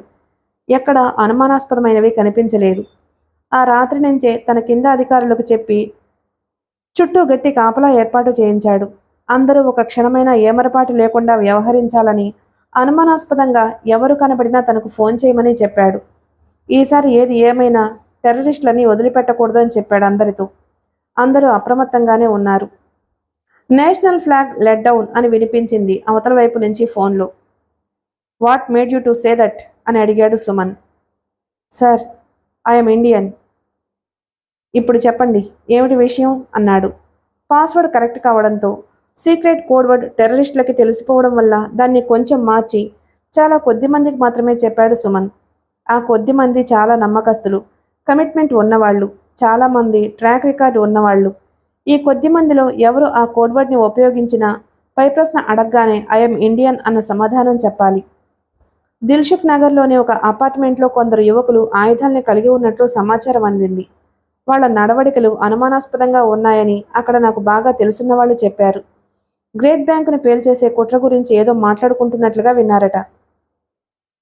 ఎక్కడ అనుమానాస్పదమైనవి కనిపించలేదు. ఆ రాత్రి నుంచే తన కింద అధికారులకు చెప్పి చుట్టూ గట్టి కాపలా ఏర్పాటు చేయించాడు. అందరూ ఒక క్షణమైనా ఏమరపాటు లేకుండా వ్యవహరించాలని, అనుమానాస్పదంగా ఎవరు కనబడినా తనకు ఫోన్ చేయమని చెప్పాడు. ఈసారి ఏది ఏమైనా టెర్రరిస్టులని వదిలిపెట్టకూడదు అని చెప్పాడు అందరితో. అందరూ అప్రమత్తంగానే ఉన్నారు. నేషనల్ ఫ్లాగ్ లెట్ డౌన్ అని వినిపించింది అవతల వైపు నుంచి ఫోన్లో. What made you to say that అని అడిగాడు సుమన్. Sir, I'm Indian. ఇప్పుడు చెప్పండి, ఏమిటి విషయం అన్నాడు. పాస్వర్డ్ కరెక్ట్ కావడంతో సీక్రెట్ కోడ్ వర్డ్ టెర్రరిస్టులకి తెలిసిపోవడం వల్ల దాన్ని కొంచెం మార్చి చాలా కొద్ది మందికి మాత్రమే చెప్పాడు సుమన్. ఆ కొద్ది మంది చాలా నమ్మకస్తులు, కమిట్మెంట్ ఉన్నవాళ్ళు, చాలామంది ట్రాక్ రికార్డు ఉన్నవాళ్ళు. ఈ కొద్ది మందిలో ఎవరు ఆ కోడ్ వర్డ్ని ఉపయోగించినా పై ప్రశ్న అడగగానే ఐఎమ్ ఇండియన్ అన్న సమాధానం చెప్పాలి. దిల్సుఖ్ నగర్లోని ఒక అపార్ట్మెంట్లో కొందరు యువకులు ఆయుధాల్ని కలిగి ఉన్నట్లు సమాచారం అందింది. వాళ్ళ నడవడికలు అనుమానాస్పదంగా ఉన్నాయని అక్కడ నాకు బాగా తెలుసున్న వాళ్ళు చెప్పారు. గ్రేట్ బ్యాంకును పేల్చేసే కుట్ర గురించి ఏదో మాట్లాడుకుంటున్నట్లుగా విన్నారట.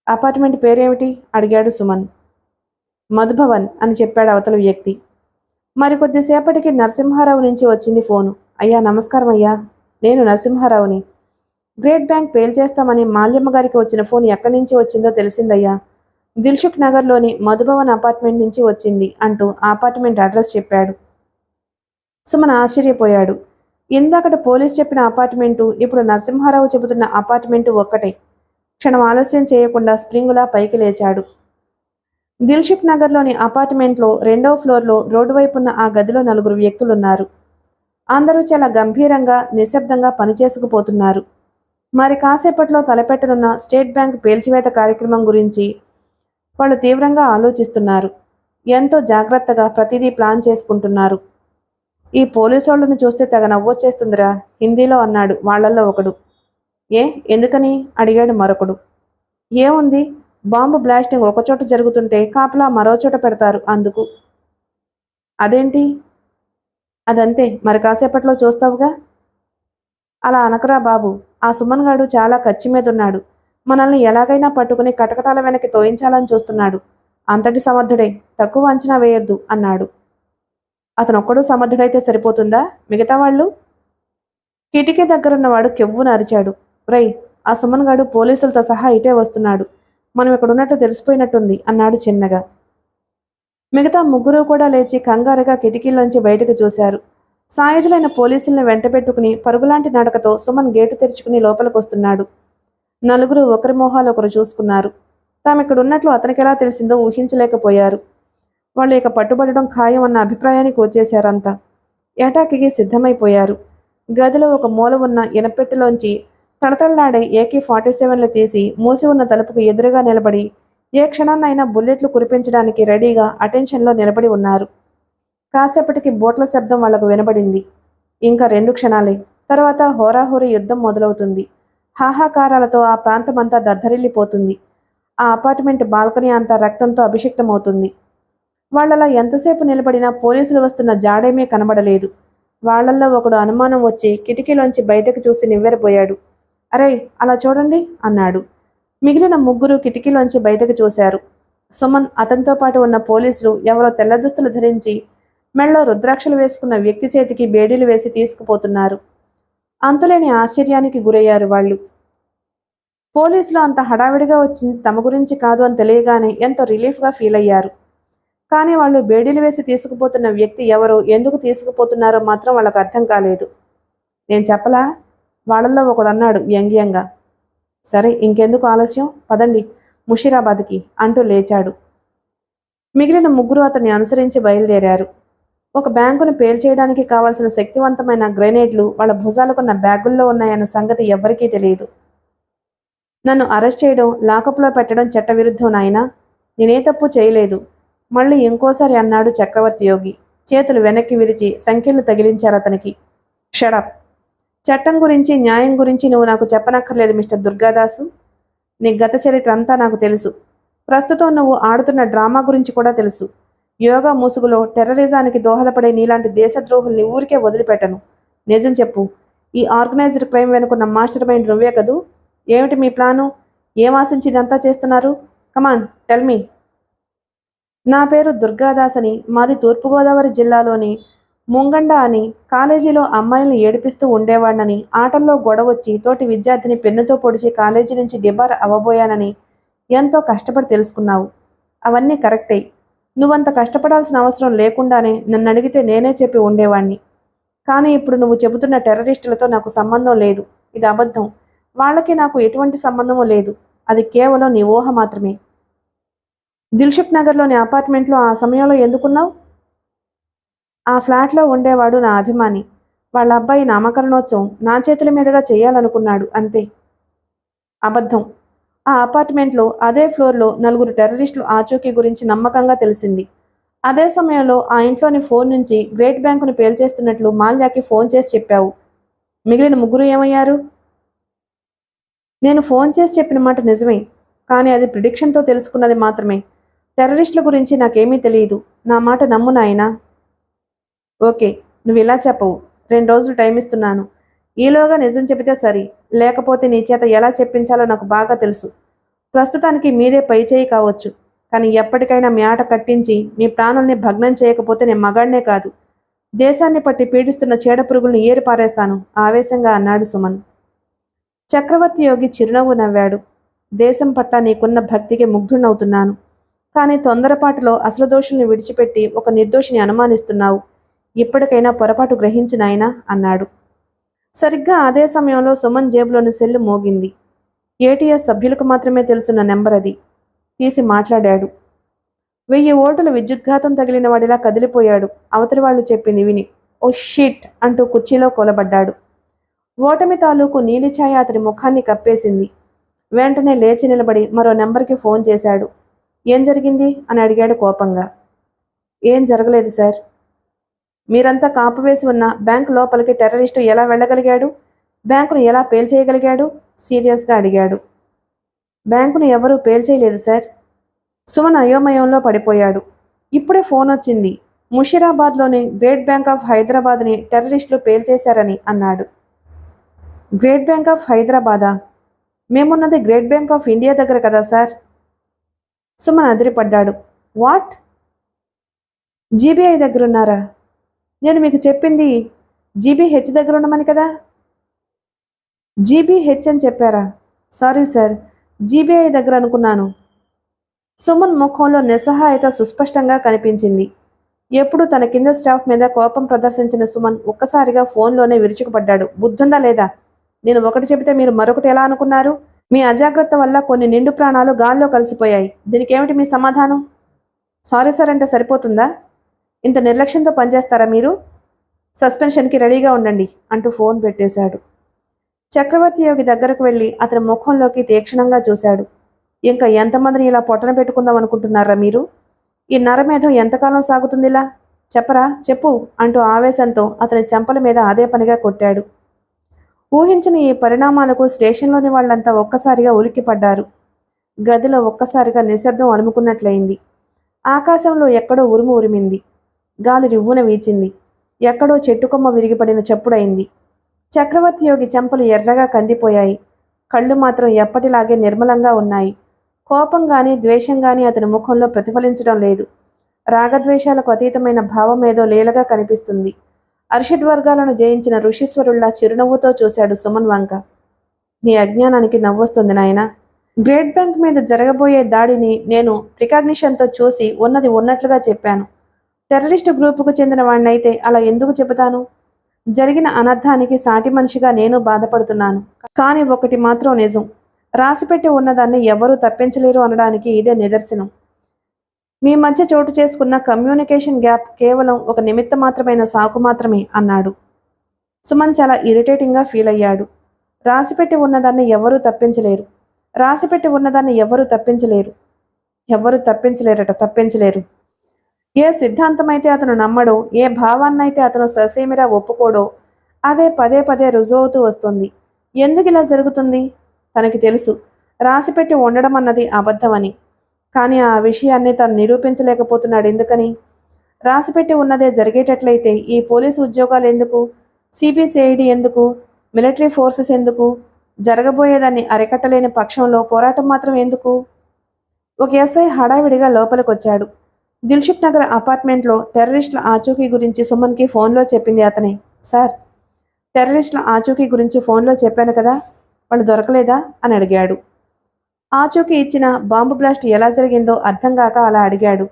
అపార్ట్మెంట్ పేరేమిటి అడిగాడు సుమన్. మధుభవన్ అని చెప్పాడు అవతల వ్యక్తి. మరికొద్దిసేపటికి నరసింహారావు నుంచి వచ్చింది ఫోను. అయ్యా, నమస్కారం అయ్యా, నేను నరసింహారావుని. గ్రేట్ బ్యాంక్ పేల్చేస్తామని మాల్యమ్మ గారికి వచ్చిన ఫోన్ ఎక్కడి నుంచి వచ్చిందో తెలిసిందయ్యా. దిల్సుఖ్ నగర్లోని మధుభవన్ అపార్ట్మెంట్ నుంచి వచ్చింది అంటూ అపార్ట్మెంట్ అడ్రస్ చెప్పాడు. సుమన్ ఆశ్చర్యపోయాడు. ఇందాకట పోలీస్ చెప్పిన అపార్ట్మెంటు, ఇప్పుడు నరసింహారావు చెబుతున్న అపార్ట్మెంటు ఒక్కటే. క్షణం ఆలస్యం చేయకుండా స్ప్రింగులా పైకి లేచాడు. దిల్సుఖ్ నగర్లోని అపార్ట్మెంట్లో 2వ ఫ్లోర్లో రోడ్డు వైపున్న ఆ గదిలో 4 వ్యక్తులున్నారు. అందరూ చాలా గంభీరంగా, నిశ్శబ్దంగా పనిచేసుకుపోతున్నారు. మరి కాసేపట్లో తలపెట్టనున్న స్టేట్ బ్యాంక్ పేల్చివేత కార్యక్రమం గురించి వాళ్ళు తీవ్రంగా ఆలోచిస్తున్నారు. ఎంతో జాగ్రత్తగా ప్రతిదీ ప్లాన్ చేసుకుంటున్నారు. ఈ పోలీసోళ్ళని చూస్తే తెగ నవ్వొచ్చేస్తుందిరా, హిందీలో అన్నాడు వాళ్లల్లో ఒకడు. ఏ, ఎందుకని అడిగాడు మరొకడు. ఏముంది, బాంబు బ్లాస్టింగ్ ఒకచోట జరుగుతుంటే కాపలా మరోచోట పెడతారు, అందుకు. అదేంటి? అదంతే, మరి కాసేపట్లో చూస్తావుగా. అలా అనకరా బాబు, ఆ సుమన్ గాడు చాలా కచ్చి మీదున్నాడు. మనల్ని ఎలాగైనా పట్టుకుని కటకటాల వెనక్కి తోయించాలని చూస్తున్నాడు. అంతటి సమర్థుడే, తక్కువ అంచనా వేయొద్దు అన్నాడు. అతనొక్కడు సమర్థుడైతే సరిపోతుందా? మిగతా వాళ్ళు? కిటికీ దగ్గరున్నవాడు కెవ్వున అరిచాడు. రై, ఆ సుమన్ గాడు పోలీసులతో సహా ఇటే వస్తున్నాడు. మనం ఇక్కడ ఉన్నట్టు తెలిసిపోయినట్టుంది అన్నాడు చిన్నగా. మిగతా ముగ్గురు కూడా లేచి కంగారుగా కిటికీలోంచి బయటకు చూశారు. సాయుధులైన పోలీసుల్ని వెంటబెట్టుకుని పరుగులాంటి నడకతో సుమన్ గేటు తెరుచుకుని లోపలికొస్తున్నాడు. నలుగురు ఒకరి మొహాలు ఒకరు చూసుకున్నారు. తామిక్కడున్నట్లు అతనికెలా తెలిసిందో ఊహించలేకపోయారు. వాళ్ళు ఇక పట్టుబడడం ఖాయం అన్న అభిప్రాయానికి వచ్చేశారంతా. ఏటాకికి సిద్ధమైపోయారు. గదిలో ఒక మూల ఉన్న ఇనపెట్టెలోంచి తళతళలాడే AK-47లు తీసి మూసి ఉన్న తలుపుకు ఎదురుగా నిలబడి ఏ క్షణాన్నైనా బుల్లెట్లు కురిపించడానికి రెడీగా అటెన్షన్లో నిలబడి ఉన్నారు. కాసేపటికి బోట్ల శబ్దం వాళ్లకు వినబడింది. ఇంకా 2 క్షణాలే. తర్వాత హోరాహోరీ యుద్ధం మొదలవుతుంది. హాహాకారాలతో ఆ ప్రాంతమంతా దద్దరిల్లిపోతుంది. ఆ అపార్ట్మెంట్ బాల్కనీ అంతా రక్తంతో అభిషిక్తమవుతుంది. వాళ్లలా ఎంతసేపు నిలబడినా పోలీసులు వస్తున్న జాడేమీ కనబడలేదు. వాళ్లల్లో ఒకడు అనుమానం వచ్చి కిటికీలోంచి బయటకు చూసి నివ్వెరపోయాడు. అరే, అలా చూడండి అన్నాడు. మిగిలిన ముగ్గురు కిటికీలోంచి బయటకు చూశారు. సుమన్, అతనితో పాటు ఉన్న పోలీసులు ఎవరో తెల్ల దుస్తులు ధరించి మెళ్ళో రుద్రాక్షలు వేసుకున్న వ్యక్తి చేతికి బేడీలు వేసి తీసుకుపోతున్నారు. అంతులేని ఆశ్చర్యానికి గురయ్యారు వాళ్ళు. పోలీసులు అంత హడావిడిగా వచ్చింది తమ గురించి కాదు అని తెలియగానే ఎంతో రిలీఫ్గా ఫీల్ అయ్యారు. కానీ వాళ్ళు బేడీలు వేసి తీసుకుపోతున్న వ్యక్తి ఎవరో, ఎందుకు తీసుకుపోతున్నారో మాత్రం వాళ్ళకు అర్థం కాలేదు. నేను చెప్పలా? వాళ్ళల్లో ఒకడు అన్నాడు వ్యంగ్యంగా. సరే, ఇంకెందుకు ఆలస్యం, పదండి ముషీరాబాద్కి అంటూ లేచాడు. మిగిలిన ముగ్గురు అతన్ని అనుసరించి బయలుదేరారు. ఒక బ్యాంకును పేల్చేయడానికి కావాల్సిన శక్తివంతమైన గ్రెనేడ్లు వాళ్ళ భుజాలకున్న బ్యాగుల్లో ఉన్నాయన్న సంగతి ఎవ్వరికీ తెలియదు. నన్ను అరెస్ట్ చేయడం, లాకప్లో పెట్టడం చట్టవిరుద్ధం నాయనా. నేనే తప్పు చేయలేదు. మళ్ళీ ఇంకోసారి అన్నాడు చక్రవర్తి యోగి. చేతులు వెనక్కి విరిచి సంఖ్యలు తగిలించారు అతనికి. షడప్. చట్టం గురించి, న్యాయం గురించి నువ్వు నాకు చెప్పనక్కర్లేదు మిస్టర్ దుర్గాదాసు. నీ గత చరిత్ర అంతా నాకు తెలుసు. ప్రస్తుతం నువ్వు ఆడుతున్న డ్రామా గురించి కూడా తెలుసు. యోగా ముసుగులో టెర్రరిజానికి దోహదపడే నీలాంటి దేశద్రోహుల్ని ఊరికే వదిలిపెట్టను. నిజం చెప్పు, ఈ ఆర్గనైజ్డ్ క్రైమ్ వెనుకున్న మాస్టర్ మైండ్ నువ్వే కదూ? ఏమిటి మీ ప్లాను? ఏం ఆశించి ఇదంతా చేస్తున్నారు? కమాన్, టెల్ మీ. నా పేరు దుర్గాదాస్ అని, మాది తూర్పుగోదావరి జిల్లాలోని ముంగండ అని. కాలేజీలో అమ్మాయిల్ని ఏడిపిస్తూ ఉండేవాడినని, ఆటల్లో గొడవొచ్చి తోటి విద్యార్థిని పెన్నుతో పొడిచి కాలేజీ నుంచి డిబార్ అవ్వబోయానని ఎంతో కష్టపడి తెలుసుకున్నావు. అవన్నీ కరెక్టే. నువ్వంత కష్టపడాల్సిన అవసరం లేకుండానే నన్ను అడిగితే నేనే చెప్పి ఉండేవాణ్ణి. కానీ ఇప్పుడు నువ్వు చెబుతున్న టెర్రరిస్టులతో నాకు సంబంధం లేదు. ఇది అబద్ధం. వాళ్ళకి నాకు ఎటువంటి సంబంధమూ లేదు. అది కేవలం నీ ఊహ మాత్రమే. దిల్షుక్ నగర్లోని అపార్ట్మెంట్లో ఆ సమయంలో ఎందుకున్నావు? ఆ ఫ్లాట్లో ఉండేవాడు నా అభిమాని. వాళ్ళ అబ్బాయి నామకరణోత్సవం నా చేతుల మీదుగా చేయాలనుకున్నాడు, అంతే. అబద్ధం. ఆ అపార్ట్మెంట్లో అదే ఫ్లోర్లో 4 టెర్రరిస్టులు ఆచూకీ గురించి నమ్మకంగా తెలిసింది. అదే సమయంలో ఆ ఇంట్లోని ఫోన్ నుంచి గ్రేట్ బ్యాంకును పేల్చేస్తున్నట్లు మాల్యాకి ఫోన్ చేసి చెప్పావు. మిగిలిన ముగ్గురు ఏమయ్యారు? నేను ఫోన్ చేసి చెప్పిన మాట నిజమే, కానీ అది ప్రిడిక్షన్తో తెలుసుకున్నది మాత్రమే. టెర్రరిస్టుల గురించి నాకేమీ తెలియదు. నా మాట నమ్ము నాయనా. ఓకే, నువ్వు ఇలా చెప్పవు. 2 రోజులు టైం ఇస్తున్నాను. ఈలోగా నిజం చెబితే సరి, లేకపోతే నీ చేత ఎలా చెప్పించాలో నాకు బాగా తెలుసు. ప్రస్తుతానికి మీదే పై చేయి కావచ్చు, కానీ ఎప్పటికైనా మీ ఆట కట్టించి మీ ప్రాణుల్ని భగ్నం చేయకపోతే నేను మగాడినే కాదు, దేశాన్ని పట్టి పీడిస్తున్న చీడపురుగుల్ని ఏరి పారేస్తాను ఆవేశంగా అన్నాడు సుమన్. చక్రవర్తి యోగి చిరునవ్వు నవ్వాడు. దేశం పట్ల నీకున్న భక్తికి ముగ్ధునవుతున్నాను, కానీ తొందరపాటులో అసలు దోషుల్ని విడిచిపెట్టి ఒక నిర్దోషిని అనుమానిస్తున్నావు. ఇప్పటికైనా పొరపాటు గ్రహించు నాయనా అన్నాడు. సరిగ్గా అదే సమయంలో సుమన్ జేబులోని సెల్లు మోగింది. ATS సభ్యులకు మాత్రమే తెలుసున్న నెంబర్ అది. తీసి మాట్లాడాడు. 1000 వోల్టుల విద్యుద్ఘాతం తగిలిన వాడిలా కదిలిపోయాడు అవతలి వాళ్ళు చెప్పింది విని. ఓ షిట్ అంటూ కుర్చీలో కూలబడ్డాడు. ఓటమి తాలూకు నీలిఛాయ అతని ముఖాన్ని కప్పేసింది. వెంటనే లేచి నిలబడి మరో నెంబర్కి ఫోన్ చేశాడు. ఏం జరిగింది అని అడిగాడు కోపంగా. ఏం జరగలేదు సార్. మీరంతా కాపు వేసి ఉన్న బ్యాంక్ లోపలికి టెర్రరిస్టు ఎలా వెళ్ళగలిగాడు? బ్యాంకును ఎలా పేల్చేయగలిగాడు? సీరియస్గా అడిగాడు. బ్యాంకును ఎవరూ పేల్చేయలేదు సార్. సుమన్ అయోమయంలో పడిపోయాడు. ఇప్పుడే ఫోన్ వచ్చింది. ముషీరాబాద్లోని గ్రేట్ బ్యాంక్ ఆఫ్ హైదరాబాద్ని టెర్రరిస్టులు పేల్చేశారని అన్నాడు. గ్రేట్ బ్యాంక్ ఆఫ్ హైదరాబాదా? మేమున్నది గ్రేట్ బ్యాంక్ ఆఫ్ ఇండియా దగ్గర కదా సార్. సుమన్ అదిరిపడ్డాడు. వాట్? GBI దగ్గరున్నారా? నేను మీకు చెప్పింది GBH దగ్గర ఉండమని కదా. GBH అని చెప్పారా? సారీ సార్, GBI దగ్గర అనుకున్నాను. సుమన్ ముఖంలో నిస్సహాయత సుస్పష్టంగా కనిపించింది. ఎప్పుడు తన కింద స్టాఫ్ మీద కోపం ప్రదర్శించిన సుమన్ ఒక్కసారిగా ఫోన్లోనే విరుచుకుపడ్డాడు. బుద్ధుందా లేదా? నేను ఒకటి చెబితే మీరు మరొకటి ఎలా అనుకున్నారు? మీ అజాగ్రత్త వల్ల కొన్ని నిండు ప్రాణాలు గాల్లో కలిసిపోయాయి. దీనికేమిటి మీ సమాధానం? సారీ సార్ అంటే సరిపోతుందా? ఇంత నిర్లక్ష్యంతో పనిచేస్తారా మీరు? సస్పెన్షన్కి రెడీగా ఉండండి అంటూ ఫోన్ పెట్టేశాడు. చక్రవర్తి యోగి దగ్గరకు వెళ్ళి అతని ముఖంలోకి తీక్షణంగా చూశాడు. ఇంకా ఎంతమందిని ఇలా పొట్టన పెట్టుకుందాం అనుకుంటున్నారా మీరు? ఈ నరమేధం ఎంతకాలం సాగుతుందిలా? చెప్పరా చెప్పు అంటూ ఆవేశంతో అతని చెంపల మీద అదే పనిగా కొట్టాడు. ఊహించిన ఈ పరిణామాలకు స్టేషన్లోని వాళ్ళంతా ఒక్కసారిగా ఉలిక్కిపడ్డారు. గదిలో ఒక్కసారిగా నిశ్శబ్దం అలుముకున్నట్లయింది. ఆకాశంలో ఎక్కడో ఉరుము ఉరిమింది. గాలి రివ్వున వీచింది. ఎక్కడో చెట్టుకొమ్మ విరిగిపడిన చప్పుడైంది. చక్రవర్తి యోగి చెంపలు ఎర్రగా కందిపోయాయి. కళ్ళు మాత్రం ఎప్పటిలాగే నిర్మలంగా ఉన్నాయి. కోపం గాని ద్వేషం గాని అతని ముఖంలో ప్రతిఫలించడం లేదు. రాగద్వేషాలకు అతీతమైన భావమేదో లీలగా కనిపిస్తుంది. అరిషడ్ వర్గాలను జయించిన ఋషీశ్వరుల్లా చిరునవ్వుతో చూశాడు సుమన్ వంక. నీ అజ్ఞానానికి నవ్వొస్తుంది నాయనా. గ్రేట్ బ్యాంక్ మీద జరగబోయే దాడిని నేను ప్రికాగ్నిషన్తో చూసి ఉన్నది ఉన్నట్లుగా చెప్పాను. టెర్రరిస్టు గ్రూపుకు చెందిన వాడినైతే అలా ఎందుకు చెబుతాను? జరిగిన అనర్థానికి సాటి మనిషిగా నేను బాధపడుతున్నాను. కానీ ఒకటి మాత్రం నిజం, రాసిపెట్టి ఉన్నదాన్ని ఎవరూ తప్పించలేరు అనడానికి ఇదే నిదర్శనం. మీ మధ్య చోటు చేసుకున్న కమ్యూనికేషన్ గ్యాప్ కేవలం ఒక నిమిత్త మాత్రమైన సాకు మాత్రమే అన్నాడు. సుమన్ చాలా ఇరిటేటింగ్గా ఫీల్ అయ్యాడు. రాసిపెట్టి ఉన్నదాన్ని ఎవరూ తప్పించలేరు. రాసిపెట్టి ఉన్నదాన్ని ఎవరూ తప్పించలేరు. ఎవరూ తప్పించలేరు. ఏ సిద్ధాంతమైతే అతను నమ్మడో, ఏ భావాన్నైతే అతను ససేమిరా ఒప్పుకోడో అదే పదే పదే రుజువవుతూ వస్తుంది. ఎందుకు ఇలా జరుగుతుంది? తనకి తెలుసు, రాసిపెట్టి ఉండడం అన్నది అబద్ధమని. కానీ ఆ విషయాన్ని తను నిరూపించలేకపోతున్నాడు. ఎందుకని? రాసిపెట్టి ఉన్నదే జరిగేటట్లయితే ఈ పోలీసు ఉద్యోగాలు ఎందుకు? సిబిసిఐడి ఎందుకు? మిలిటరీ ఫోర్సెస్ ఎందుకు? జరగబోయేదాన్ని అరికట్టలేని పక్షంలో పోరాటం మాత్రం ఎందుకు? ఒక ఎస్ఐ హడావిడిగా లోపలికొచ్చాడు. దిల్షుక్ నగర్ అపార్ట్మెంట్లో టెర్రరిస్టుల ఆచూకీ గురించి సుమన్కి ఫోన్లో చెప్పింది అతనే. సార్, టెర్రరిస్టుల ఆచూకీ గురించి ఫోన్లో చెప్పాను కదా, వాళ్ళు దొరకలేదా అని అడిగాడు. ఆచూకీ ఇచ్చిన బాంబు బ్లాస్ట్ ఎలా జరిగిందో అర్థం కాక అలా అడిగాడు.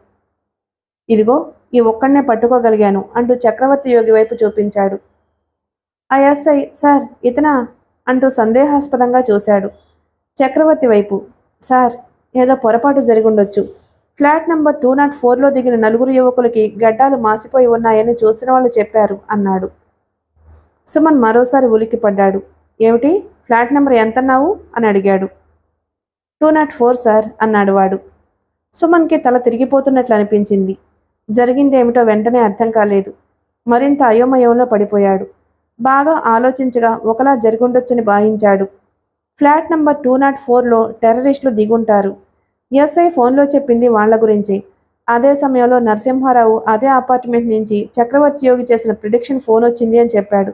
ఇదిగో ఈ ఒక్కడనే పట్టుకోగలిగాను అంటూ చక్రవర్తి యోగి వైపు చూపించాడు. ఆ ఎస్ఐ సార్ ఇతనా అంటూ సందేహాస్పదంగా చూశాడు చక్రవర్తి వైపు. సార్, ఏదో పొరపాటు జరిగుండొచ్చు. ఫ్లాట్ నంబర్ 204లో దిగిన నలుగురు యువకులకి గడ్డాలు మాసిపోయి ఉన్నాయని చూసిన వాళ్ళు చెప్పారు అన్నాడు. సుమన్ మరోసారి ఉలిక్కిపడ్డాడు. ఏమిటి, ఫ్లాట్ నెంబర్ ఎంతన్నావు అని అడిగాడు. 204 సార్ అన్నాడు వాడు. సుమన్కి తల తిరిగిపోతున్నట్లు అనిపించింది. జరిగిందేమిటో వెంటనే అర్థం కాలేదు. మరింత అయోమయంలో పడిపోయాడు. బాగా ఆలోచించగా ఒకలా జరుగుండొచ్చని భావించాడు. ఫ్లాట్ నంబర్ 204లో టెర్రరిస్టులు దిగుంటారు. ఎస్ఐ ఫోన్లో చెప్పింది వాళ్ల గురించి. అదే సమయంలో నరసింహారావు అదే అపార్ట్మెంట్ నుంచి చక్రవర్తి యోగి చేసిన ప్రిడిక్షన్ ఫోన్ వచ్చింది అని చెప్పాడు.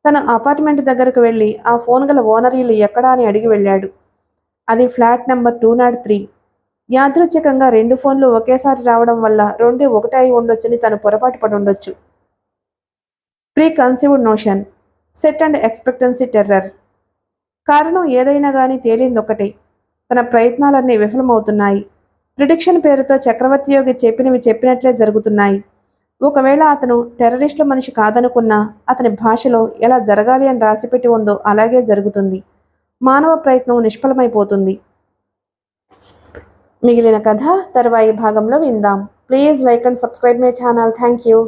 తను అపార్ట్మెంట్ దగ్గరకు వెళ్ళి ఆ ఫోన్ గల ఓనర్ ఇల్లు ఎక్కడా అని అడిగి వెళ్ళాడు. అది ఫ్లాట్ నంబర్ 203. యాదృచ్ఛికంగా 2 ఫోన్లు ఒకేసారి రావడం వల్ల 2 ఒకటే అయి ఉండొచ్చని తను పొరపాటు పడి ఉండొచ్చు. Pre conceived notion, set and expectancy terror. కారణం ఏదైనా కానీ తేలిందొక్కటే, తన ప్రయత్నాలన్నీ విఫలమవుతున్నాయి. ప్రిడిక్షన్ పేరుతో చక్రవర్తి యోగి చెప్పినవి చెప్పినట్లే జరుగుతున్నాయి. ఒకవేళ అతను టెర్రరిస్టుల మనిషి కాదనుకున్నా అతని భాషలో ఎలా జరగాలి అని రాసిపెట్టి ఉందో అలాగే జరుగుతుంది. మానవ ప్రయత్నం నిష్ఫలమైపోతుంది. మిగిలిన కథ తరువాయి భాగంలో విందాం. Please like and subscribe my channel. Thank you.